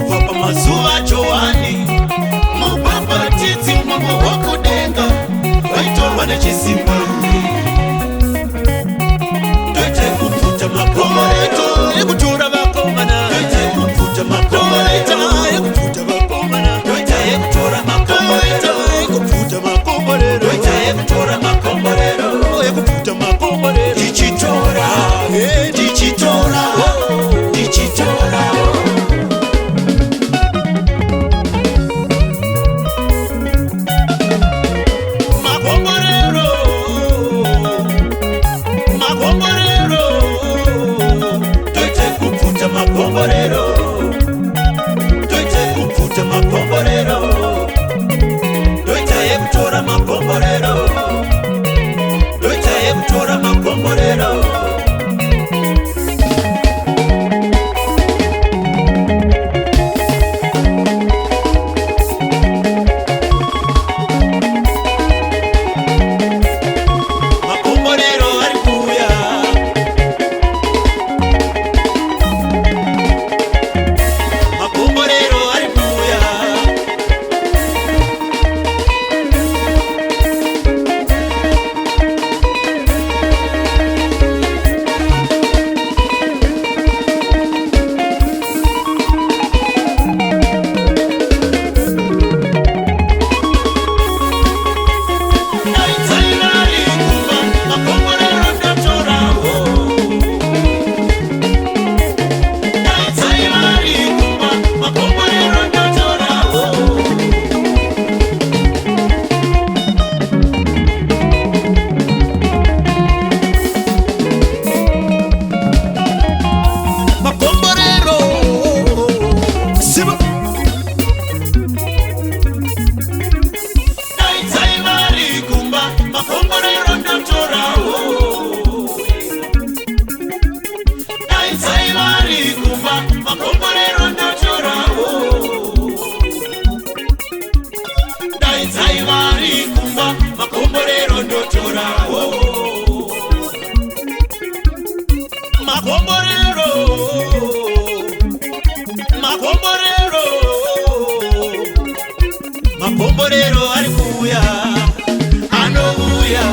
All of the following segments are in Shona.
Papa mazuva Joani Mupapa titi mama wako denga Waitorwa na chisimba Doite kufuta makomboreto Ekutura makomana Doite kufuta makomboreto Ekufuta makomana Doite ekutura makomboreto Ekufuta makomboreto Doite ekutura makomboreto Ekufuta makomboreto Dichitora Dichitora Dichitora Makomborero Doite kufuta makomborero Doite ekutora makomborero Doite ekutora makomborero Makomborero alikuya anobuya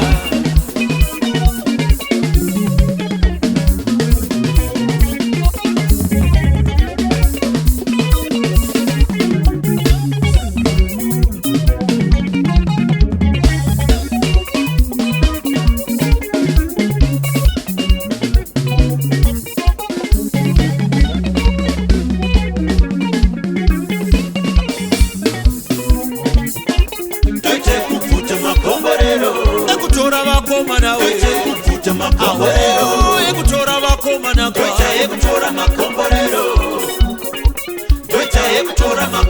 Ekutora makomana we Ekufuta makomborero Ekutora makomana kwa Ekutora makomborero Doite ekutora makomborero